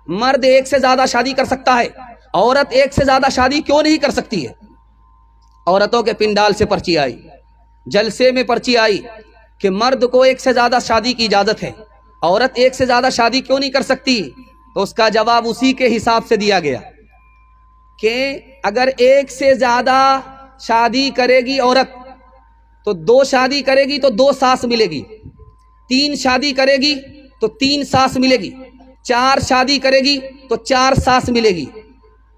مرد ایک سے زیادہ شادی کر سکتا ہے، عورت ایک سے زیادہ شادی کیوں نہیں کر سکتی ہے؟ عورتوں کے پنڈال سے پرچی آئی، جلسے میں پرچی آئی کہ مرد کو ایک سے زیادہ شادی کی اجازت ہے، عورت ایک سے زیادہ شادی کیوں نہیں کر سکتی؟ تو اس کا جواب اسی کے حساب سے دیا گیا کہ اگر ایک سے زیادہ شادی کرے گی عورت تو 2 شادی کرے گی تو 2 ساس ملے گی، 3 شادی کرے گی تو 3 ساس ملے گی، 4 شادی کرے گی تو 4 ساس ملے گی۔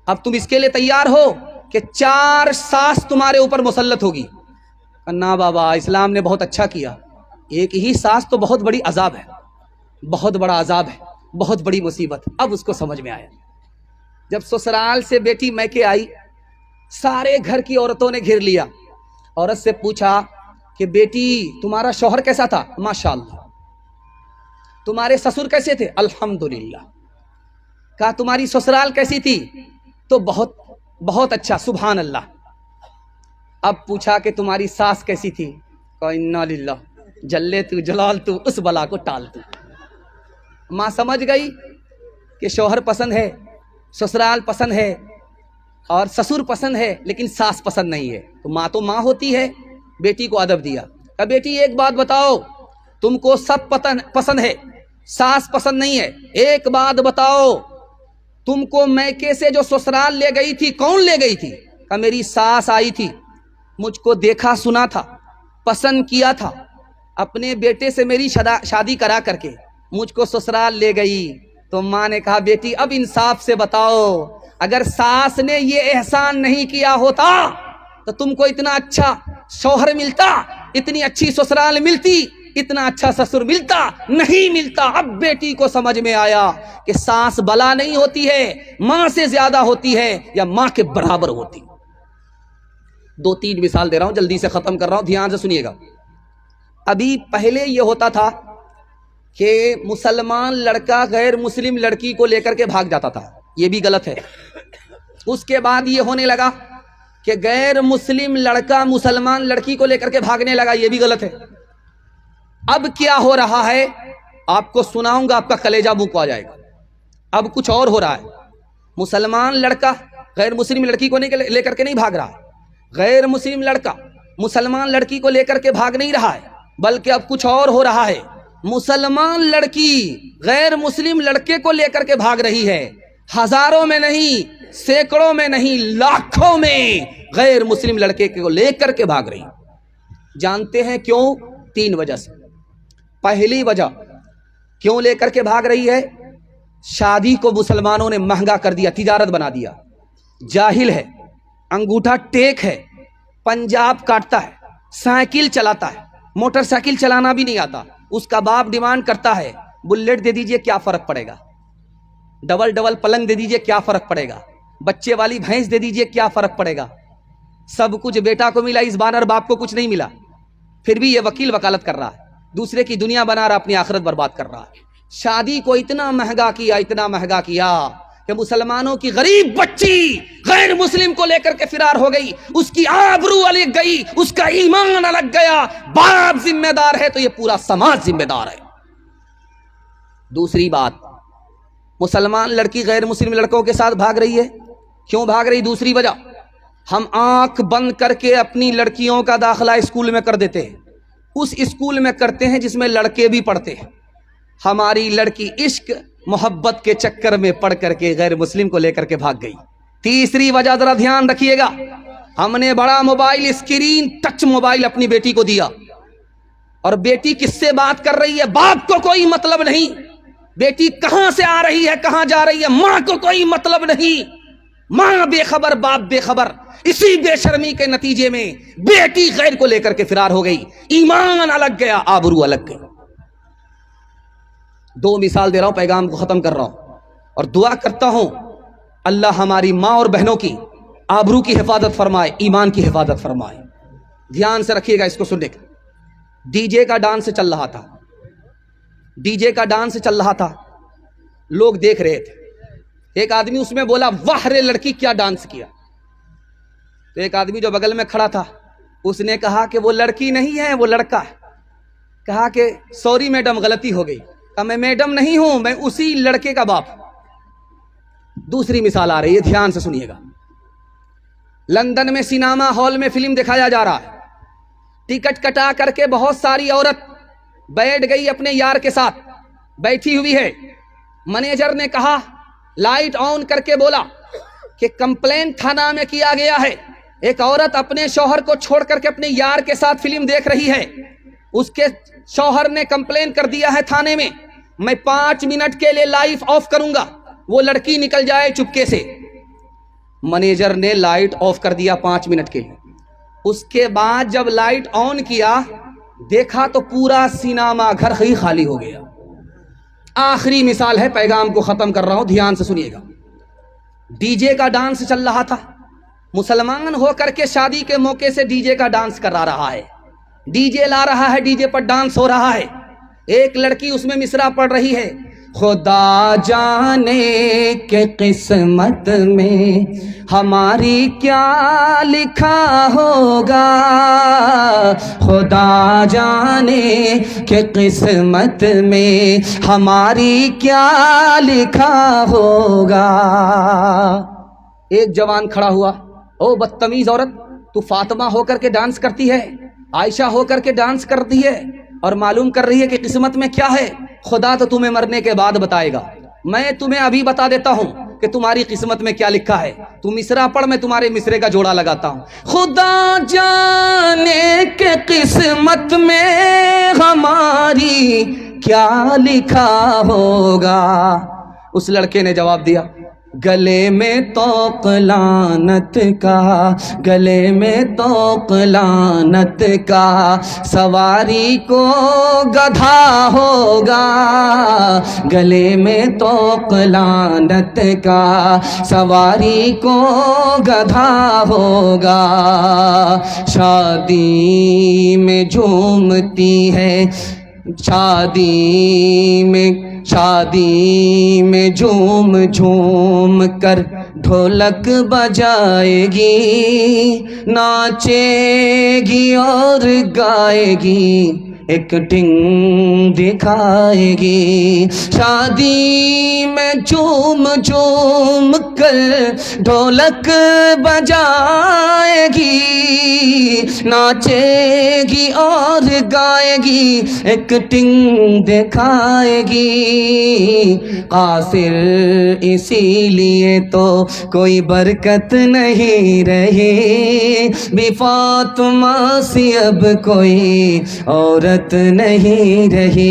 اب تم اس کے لیے تیار ہو کہ 4 ساس تمہارے اوپر مسلط ہوگی؟ نا بابا، اسلام نے بہت اچھا کیا، ایک ہی ساس تو بہت بڑی عذاب ہے، بہت بڑا عذاب ہے، بہت بڑی مصیبت۔ اب اس کو سمجھ میں آیا۔ جب سسرال سے بیٹی میکے آئی، سارے گھر کی عورتوں نے گھیر لیا، عورت سے پوچھا کہ بیٹی تمہارا شوہر کیسا تھا؟ ماشاءاللہ۔ تمہارے سسر کیسے تھے؟ الحمدللہ۔ کہا تمہاری سسرال کیسی تھی؟ تو بہت بہت اچھا، سبحان اللہ۔ اب پوچھا کہ تمہاری ساس کیسی تھی؟ کہا انا للہ، جلے تو جلال تو، اس بلا کو ٹال تو۔ ماں سمجھ گئی کہ شوہر پسند ہے، سسرال پسند ہے اور سسر پسند ہے، لیکن ساس پسند نہیں ہے۔ تو ماں ہوتی ہے، بیٹی کو ادب دیا۔ کہا بیٹی ایک بات بتاؤ، تم کو سب پسند ہے، ساس پسند نہیں ہے، ایک بات بتاؤ، تم کو میکے سے جو سسرال لے گئی تھی کون لے گئی تھی؟ کہا میری ساس آئی تھی، مجھ کو دیکھا سنا تھا، پسند کیا تھا، اپنے بیٹے سے میری شادی کرا کر کے مجھ کو سسرال لے گئی۔ تو ماں نے کہا بیٹی اب انصاف سے بتاؤ، اگر ساس نے یہ احسان نہیں کیا ہوتا تو تم کو اتنا اچھا شوہر ملتا، اتنی اچھی سسرال ملتی، اتنا اچھا سسر ملتا؟ نہیں ملتا۔ اب بیٹی کو سمجھ میں آیا کہ ساس بلا نہیں ہوتی ہے، ماں سے زیادہ ہوتی ہے یا ماں کے برابر ہوتی۔ 2-3 مثال دے رہا ہوں، جلدی سے ختم کر رہا ہوں، دھیان سے سنیے گا۔ ابھی پہلے یہ ہوتا تھا کہ مسلمان لڑکا غیر مسلم لڑکی کو لے کر کے بھاگ جاتا تھا، یہ بھی غلط ہے۔ اس کے بعد یہ ہونے لگا کہ غیر مسلم لڑکا مسلمان لڑکی کو لے کر کے بھاگنے لگا، یہ بھی غلط ہے۔ اب کیا ہو رہا ہے آپ کو سناؤں گا، آپ کا کلیجہ منہ کو آ جائے گا۔ اب کچھ اور ہو رہا ہے، مسلمان لڑکا غیر مسلم لڑکی کو لے کر کے نہیں بھاگ رہا، غیر مسلم لڑکا مسلمان لڑکی کو لے کر کے بھاگ نہیں رہا ہے، بلکہ اب کچھ اور ہو رہا ہے، مسلمان لڑکی غیر مسلم لڑکے کو لے کر کے بھاگ رہی ہے، ہزاروں میں نہیں، سینکڑوں میں نہیں، لاکھوں میں غیر مسلم لڑکے کو لے کر کے بھاگ رہی۔ جانتے ہیں کیوں؟ 3 وجہ سے۔ پہلی وجہ کیوں لے کر کے بھاگ رہی ہے؟ شادی کو مسلمانوں نے مہنگا کر دیا، تجارت بنا دیا۔ جاہل ہے، انگوٹھا ٹیک ہے، پنجاب کاٹتا ہے، سائیکل چلاتا ہے، موٹر سائیکل چلانا بھی نہیں آتا، اس کا باپ ڈیمانڈ کرتا ہے بلیٹ دے دیجئے، کیا فرق پڑے گا؟ ڈبل پلنگ دے دیجئے، کیا فرق پڑے گا؟ بچے والی بھینس دے دیجئے، کیا فرق پڑے گا؟ سب کچھ بیٹا کو ملا، اس بار باپ کو کچھ نہیں ملا، پھر بھی یہ وکیل وکالت کر رہا ہے، دوسرے کی دنیا بنا رہا، اپنی آخرت برباد کر رہا ہے۔ شادی کو اتنا مہنگا کیا، اتنا مہنگا کیا کہ مسلمانوں کی غریب بچی غیر مسلم کو لے کر کے فرار ہو گئی، اس کی آبرو الگ گئی، اس کا ایمان الگ گیا۔ باپ ذمہ دار ہے تو یہ پورا سماج ذمہ دار ہے۔ دوسری بات، مسلمان لڑکی غیر مسلم لڑکوں کے ساتھ بھاگ رہی ہے، کیوں بھاگ رہی؟ دوسری وجہ، ہم آنکھ بند کر کے اپنی لڑکیوں کا داخلہ اسکول میں کر دیتے ہیں، اس اسکول میں کرتے ہیں جس میں لڑکے بھی پڑھتے ہیں۔ ہماری لڑکی عشق محبت کے چکر میں پڑھ کر کے غیر مسلم کو لے کر کے بھاگ گئی۔ تیسری وجہ ذرا دھیان رکھیے گا، ہم نے بڑا موبائل، اسکرین ٹچ موبائل اپنی بیٹی کو دیا، اور بیٹی کس سے بات کر رہی ہے باپ کو کوئی مطلب نہیں، بیٹی کہاں سے آ رہی ہے کہاں جا رہی ہے ماں کو کوئی مطلب نہیں، ماں بے خبر باپ بے خبر۔ اسی بے شرمی کے نتیجے میں بیٹی غیر کو لے کر کے فرار ہو گئی، ایمان الگ گیا، آبرو الگ گئی۔ 2 مثال دے رہا ہوں، پیغام کو ختم کر رہا ہوں، اور دعا کرتا ہوں اللہ ہماری ماں اور بہنوں کی آبرو کی حفاظت فرمائے، ایمان کی حفاظت فرمائے۔ دھیان سے رکھیے گا اس کو سننے کا۔ ڈی جے کا ڈانس چل رہا تھا، ڈی جے کا ڈانس چل رہا تھا، لوگ دیکھ رہے تھے۔ ایک آدمی اس میں بولا واہ رے لڑکی کیا ڈانس کیا، تو ایک آدمی جو بغل میں کھڑا تھا اس نے کہا کہ وہ لڑکی نہیں ہے وہ لڑکا ہے۔ کہا کہ سوری میڈم غلطی ہو گئی۔ کہا میں میڈم نہیں ہوں، میں اسی لڑکے کا باپ۔ دوسری مثال آ رہی ہے, دھیان سے سنیے گا. لندن میں سینما ہال میں فلم دکھایا جا رہا ہے, ٹکٹ کٹا کر کے بہت ساری عورت بیٹھ گئی اپنے یار کے ساتھ, بیٹھی ہوئی ہے. مینیجر نے کہا, لائٹ آن کر کے بولا کہ کمپلین تھانہ میں کیا گیا ہے, ایک عورت اپنے شوہر کو چھوڑ کر کے اپنے یار کے ساتھ فلم دیکھ رہی ہے. اس کے شوہر نے کمپلین کر دیا ہے تھانے میں, میں 5 منٹ کے لیے لائٹ آف کروں گا, وہ لڑکی نکل جائے چپکے سے. مینیجر نے لائٹ آف کر دیا 5 منٹ کے لیے. اس کے بعد جب لائٹ آن کیا, دیکھا تو پورا سینما گھر ہی خالی ہو گیا. آخری مثال ہے, پیغام کو ختم کر رہا ہوں, دھیان سے سنیے گا. ڈی جے کا ڈانس چل رہا تھا, مسلمان ہو کر کے شادی کے موقع سے ڈی جے کا ڈانس کرا رہا ہے, ڈی جے لا رہا ہے, ڈی جے پر ڈانس ہو رہا ہے. ایک لڑکی اس میں مصرع پڑھ رہی ہے, خدا جانے کہ قسمت میں ہماری کیا لکھا ہوگا, خدا جانے کہ قسمت میں ہماری کیا لکھا ہوگا. ایک جوان کھڑا ہوا, او بدتمیز عورت, تو فاطمہ ہو کر کے ڈانس کرتی ہے, عائشہ ہو کر کے ڈانس کرتی ہے, اور معلوم کر رہی ہے کہ قسمت میں کیا ہے. خدا تو تمہیں مرنے کے بعد بتائے گا, میں تمہیں ابھی بتا دیتا ہوں کہ تمہاری قسمت میں کیا لکھا ہے. تم مصرع پڑھ, میں تمہارے مصرے کا جوڑا لگاتا ہوں. خدا جانے کہ قسمت میں ہماری کیا لکھا ہوگا. اس لڑکے نے جواب دیا, گلے میں طوق لعنت کا, گلے میں طوق لعنت کا, سواری کو گدھا ہوگا, گلے میں طوق لعنت کا, سواری کو گدھا ہوگا. شادی میں جھومتی ہے, شادی میں جھوم جھوم کر ڈھولک بجائے گی, ناچے گی اور گائے گی, ایکٹنگ دکھائے گی. شادی میں جھوم جھوم کر ڈھولک بجائے گی, ناچے گی اور گائے گی, ایکٹنگ دکھائے گی. قاصر اسی لیے تو کوئی برکت نہیں رہی, بی فاطمہ سی اب کوئی عورت نہیں رہی.